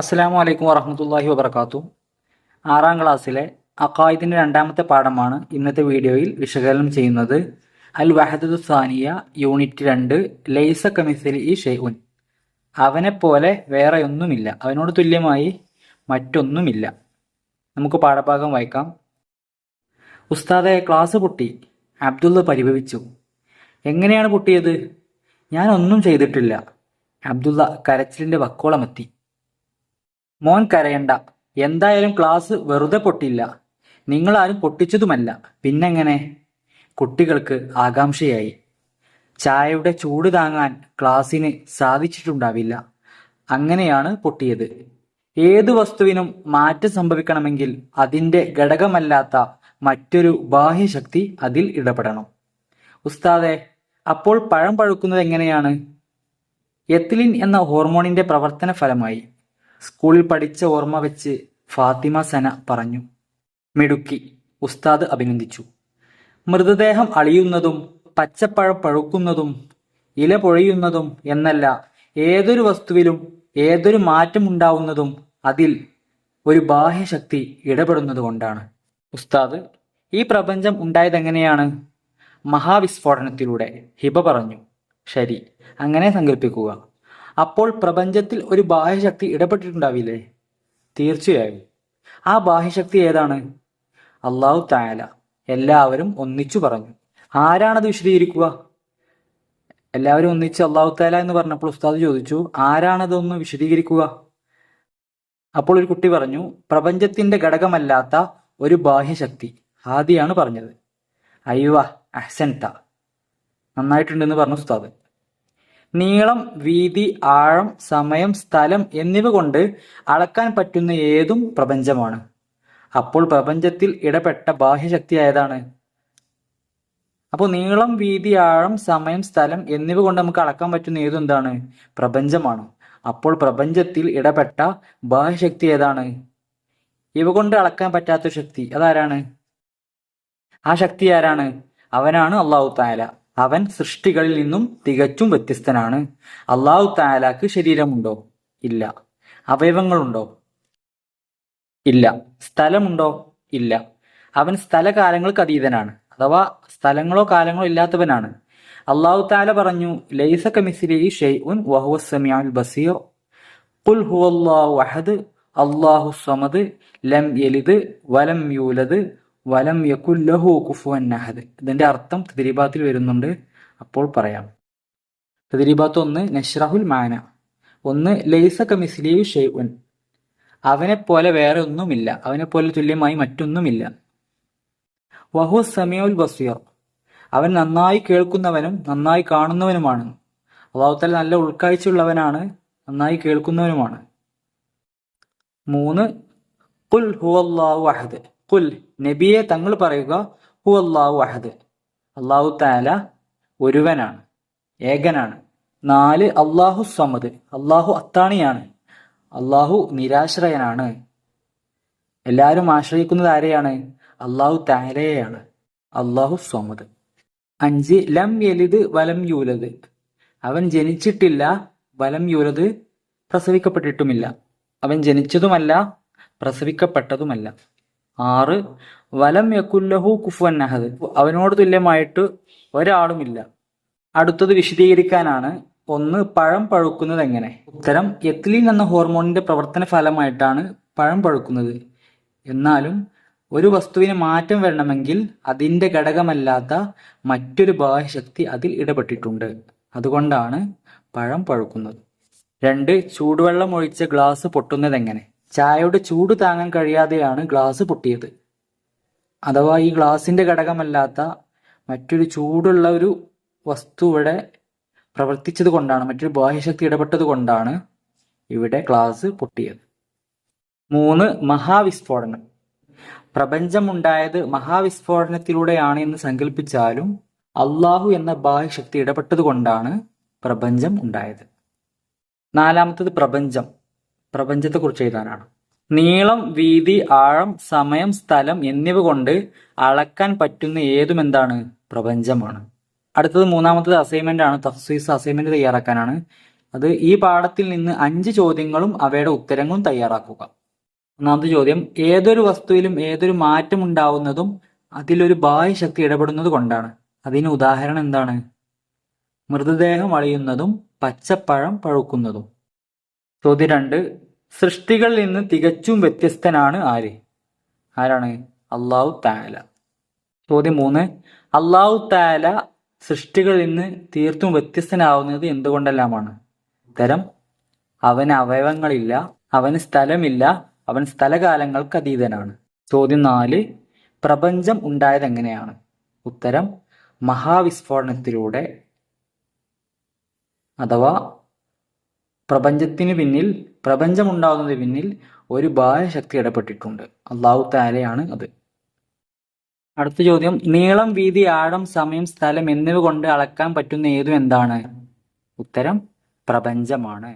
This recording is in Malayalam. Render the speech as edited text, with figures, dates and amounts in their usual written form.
അസ്സലാമു അലൈക്കും വറഹ്മത്തുള്ളാഹി വബർക്കാത്തു. ആറാം ക്ലാസ്സിലെ അഖായിദിൻ്റെ രണ്ടാമത്തെ പാഠമാണ് ഇന്നത്തെ വീഡിയോയിൽ വിശകലനം ചെയ്യുന്നത്. അൽ വഹദത്തു സാനിയ യൂണിറ്റ് 2 ലൈസ കമിസ്ലിഹി ഷൈഉൻ. അവനെപ്പോലെ വേറെ ഒന്നുമില്ല, അവനോട് തുല്യമായി മറ്റൊന്നുമില്ല. നമുക്ക് പാഠഭാഗം വായിക്കാം. ഉസ്താദെ, ക്ലാസ് പൊട്ടി. അബ്ദുള്ള പരിഭവിച്ചു. എങ്ങനെയാണ് പൊട്ടിയത്? ഞാൻ ഒന്നും ചെയ്തിട്ടില്ല. അബ്ദുള്ള കരച്ചിലിൻ്റെ വക്കോളമെത്തി. മോൻ കരയണ്ട, എന്തായാലും ക്ലാസ് വെറുതെ പൊട്ടില്ല. നിങ്ങളാരും പൊട്ടിച്ചതുമല്ല, പിന്നെങ്ങനെ? കുട്ടികൾക്ക് ആകാംക്ഷയായി. ചായയുടെ ചൂട് താങ്ങാൻ ക്ലാസ്സിന് സാധിച്ചിട്ടുണ്ടാവില്ല. അങ്ങനെയാണ് പൊട്ടിയത്. ഏതു വസ്തുവിനും മാറ്റം സംഭവിക്കണമെങ്കിൽ അതിൻ്റെ ഘടകമല്ലാത്ത മറ്റൊരു ബാഹ്യശക്തി അതിൽ ഇടപെടണം. ഉസ്താദെ, അപ്പോൾ പഴം പഴുക്കുന്നത് എങ്ങനെയാണ്? എത്തിലിൻ എന്ന ഹോർമോണിന്റെ പ്രവർത്തന ഫലമായി. സ്കൂളിൽ പഠിച്ച ഓർമ്മ വെച്ച് ഫാത്തിമ സന പറഞ്ഞു. മിടുക്കി, ഉസ്താദ് അഭിനന്ദിച്ചു. മൃതദേഹം അളിയുന്നതും പച്ചപ്പഴം പഴുക്കുന്നതും ഇല പൊഴിയുന്നതും എന്നല്ല, ഏതൊരു വസ്തുവിലും ഏതൊരു മാറ്റം ഉണ്ടാവുന്നതും അതിൽ ഒരു ബാഹ്യശക്തി ഇടപെടുന്നതുകൊണ്ടാണ്. ഉസ്താദ്, ഈ പ്രപഞ്ചം ഉണ്ടായതെങ്ങനെയാണ്? മഹാവിസ്ഫോടനത്തിലൂടെ. ഹിബ പറഞ്ഞു. ശരി, അങ്ങനെ സങ്കല്പിക്കുക. അപ്പോൾ പ്രപഞ്ചത്തിൽ ഒരു ബാഹ്യശക്തി ഇടപെട്ടിട്ടുണ്ടാവില്ലേ? തീർച്ചയായും. ആ ബാഹ്യശക്തി ഏതാണ്? അല്ലാഹു തആല. എല്ലാവരും ഒന്നിച്ചു പറഞ്ഞു. ആരാണത് വിശദീകരിക്കുക? എല്ലാവരും ഒന്നിച്ച് അല്ലാഹു തആല എന്ന് പറഞ്ഞപ്പോൾ ഉസ്താദ് ചോദിച്ചു, ആരാണതൊന്ന് വിശദീകരിക്കുക? അപ്പോൾ ഒരു കുട്ടി പറഞ്ഞു, പ്രപഞ്ചത്തിന്റെ ഘടകമല്ലാത്ത ഒരു ബാഹ്യശക്തി. ഹാദിയാണ് പറഞ്ഞത്. അയ്വ, അഹ്സൻത, നന്നായിട്ടുണ്ടെന്ന് പറഞ്ഞു ഉസ്താദ്. നീളം, വീതി, ആഴം, സമയം, സ്ഥലം എന്നിവ കൊണ്ട് അളക്കാൻ പറ്റുന്ന ഏതും പ്രപഞ്ചമാണ്. അപ്പോൾ പ്രപഞ്ചത്തിൽ ഇടപെട്ട ബാഹ്യശക്തി ഏതാണ്? അപ്പോൾ നീളം, വീതി, ആഴം, സമയം, സ്ഥലം എന്നിവ കൊണ്ട് നമുക്ക് അളക്കാൻ പറ്റുന്ന ഏതും എന്താണ്? പ്രപഞ്ചമാണ്. അപ്പോൾ പ്രപഞ്ചത്തിൽ ഇടപെട്ട ബാഹ്യശക്തി ഏതാണ്? ഇവ കൊണ്ട് അളക്കാൻ പറ്റാത്ത ശക്തി അതാരാണ്? ആ ശക്തി ആരാണ്? അവനാണ് അല്ലാഹു തആല. അവൻ സൃഷ്ടികളിൽ നിന്നും തികച്ചും വ്യത്യസ്തനാണ്. അല്ലാഹു തആലാക്ക് ശരീരമുണ്ടോ? ഇല്ല. അവയവങ്ങളുണ്ടോ? ഇല്ല. സ്ഥലമുണ്ടോ? ഇല്ല. അവൻ സ്ഥലകാലങ്ങൾക്ക് അതീതനാണ്, അഥവാ സ്ഥലങ്ങളോ കാലങ്ങളോ ഇല്ലാത്തവനാണ്. അല്ലാഹു തആല പറഞ്ഞു, ലൈസ കമിസ്ലിഹി ഷൈഉൻ വഹുവസ് സമീഉൽ ബസീർ. ഖുൽ ഹുവല്ലാഹു അഹദ് അല്ലാഹുസ് സമദ് ലം യലിദ് വലം യൂലദ് വലം യകുൽ ലഹു കുഫുവൻ അഹദ്. ഇതിന്റെ അർത്ഥം തദ്രീബാത്തിൽ വരുന്നുണ്ട്, അപ്പോൾ പറയാം. തദ്രീബാത്ത് 1 നശ്റഹുൽ മാന. 1 ലൈസ കമിസ്ലിഹി ഷൈഉൻ. അവനെപ്പോലെ വേറെ ഒന്നുമില്ല, അവനെപ്പോലെ തുല്യമായി മറ്റൊന്നുമില്ല. വഹുവ സമീഉൽ ബസീർ. അവൻ നന്നായി കേൾക്കുന്നവനും നന്നായി കാണുന്നവനുമാണ്. അല്ലാഹു തആല നല്ല ഉൾക്കാഴ്ചയുള്ളവനാണ്, നന്നായി കേൾക്കുന്നവനുമാണ്. 3 ഖുൽ ഹുവല്ലാഹു അഹദ്. ഖുൽ, നബിയെ തങ്ങൾ പറയുക, ഹുവല്ലാഹു അഹദ്, അല്ലാഹു തആല ഒരുവനാണ്, ഏകനാണ്. 4 അല്ലാഹു സമദ്. അല്ലാഹു അത്താണിയാണ്, അല്ലാഹു നിരാശ്രയനാണ്. എല്ലാവരും ആശ്രയിക്കുന്നത് ആരെയാണ്? അല്ലാഹു തആലയെയാണ്, അല്ലാഹു സമദ്. 5 ലം യലിദ് വലം യൂലദ്. അവൻ ജനിച്ചിട്ടില്ല, വലം യൂലദ്, പ്രസവിക്കപ്പെട്ടിട്ടുമില്ല. അവൻ ജനിച്ചതുമല്ല, പ്രസവിക്കപ്പെട്ടതുമല്ല. 6 വലം യകുല്ലഹു കുഫുവൻ അഹദ്. അവനോട് തുല്യമായിട്ട് ഒരാളുമില്ല. അടുത്തത് വിശദീകരിക്കാനാണ്. 1 പഴം പഴുക്കുന്നത് എങ്ങനെ? ഉത്തരം, എത്തിലീൻ എന്ന ഹോർമോണിന്റെ പ്രവർത്തന ഫലമായിട്ടാണ് പഴം പഴുക്കുന്നത്. എന്നാലും ഒരു വസ്തുവിന് മാറ്റം വരണമെങ്കിൽ അതിന്റെ ഘടകമല്ലാത്ത മറ്റൊരു ബാഹ്യശക്തി അതിൽ ഇടപെട്ടിട്ടുണ്ട്. അതുകൊണ്ടാണ് പഴം പഴുക്കുന്നത്. 2 ചൂടുവെള്ളം ഒഴിച്ച ഗ്ലാസ് പൊട്ടുന്നത് എങ്ങനെ? ചായയുടെ ചൂട് താങ്ങാൻ കഴിയാതെയാണ് ഗ്ലാസ് പൊട്ടിയത്. അഥവാ ഈ ഗ്ലാസിന്റെ ഘടകമല്ലാത്ത മറ്റൊരു ചൂടുള്ള ഒരു വസ്തു ഇവിടെ പ്രവർത്തിച്ചത് കൊണ്ടാണ്, മറ്റൊരു ബാഹ്യശക്തി ഇടപെട്ടത് കൊണ്ടാണ് ഇവിടെ ഗ്ലാസ് പൊട്ടിയത്. 3 മഹാവിസ്ഫോടനം. പ്രപഞ്ചമുണ്ടായത് മഹാവിസ്ഫോടനത്തിലൂടെയാണ് എന്ന് സങ്കല്പിച്ചാലും അള്ളാഹു എന്ന ബാഹ്യശക്തി ഇടപെട്ടത് കൊണ്ടാണ് പ്രപഞ്ചം ഉണ്ടായത്. 4 പ്രപഞ്ചം. പ്രപഞ്ചത്തെക്കുറിച്ച് എഴുതാനാണ്. നീളം, വീതി, ആഴം, സമയം, സ്ഥലം എന്നിവ കൊണ്ട് അളക്കാൻ പറ്റുന്ന ഏതും എന്താണ്? പ്രപഞ്ചമാണ്. അടുത്തത് 3 അസൈൻമെന്റ് ആണ്. തഫ്സീസ് അസൈൻമെന്റ് തയ്യാറാക്കാനാണ്. അത് ഈ പാഠത്തിൽ നിന്ന് 5 ചോദ്യങ്ങളും അവയുടെ ഉത്തരങ്ങളും തയ്യാറാക്കുക. ഒന്നാമത്തെ ചോദ്യം, ഏതൊരു വസ്തുവിലും ഏതൊരു മാറ്റം ഉണ്ടാവുന്നതും അതിലൊരു ബാഹ്യശക്തി ഇടപെടുന്നത് കൊണ്ടാണ്. അതിന് ഉദാഹരണം എന്താണ്? മൃതദേഹം അളിയുന്നതും പച്ചപ്പഴം പഴുക്കുന്നതും. ചോദ്യം 2, സൃഷ്ടികളിൽ നിന്ന് തികച്ചും വ്യത്യസ്തനാണ് ആര്? ആരാണ്? അല്ലാഹു തആല. ചോദ്യം 3, അല്ലാഹു തആല സൃഷ്ടികളിൽ നിന്ന് തീർത്തും വ്യത്യസ്തനാവുന്നത് എന്തുകൊണ്ടെല്ലാമാണ്? ഉത്തരം, അവന് അവയവങ്ങളില്ല, അവന് സ്ഥലമില്ല, അവൻ സ്ഥലകാലങ്ങൾക്ക് അതീതനാണ്. ചോദ്യം 4, പ്രപഞ്ചം ഉണ്ടായത് എങ്ങനെയാണ്? ഉത്തരം, മഹാവിസ്ഫോടനത്തിലൂടെ. അഥവാ പ്രപഞ്ചമുണ്ടാവുന്നതിന് പിന്നിൽ ഒരു ബാഹ്യശക്തി ഇടപെട്ടിട്ടുണ്ട്. അല്ലാഹു തആലയാണ് അത്. അടുത്ത ചോദ്യം, നീളം, വീതി, ആഴം, സമയം, സ്ഥലം എന്നിവ കൊണ്ട് അളക്കാൻ പറ്റുന്ന ഏതും എന്താണ്? ഉത്തരം, പ്രപഞ്ചമാണ്.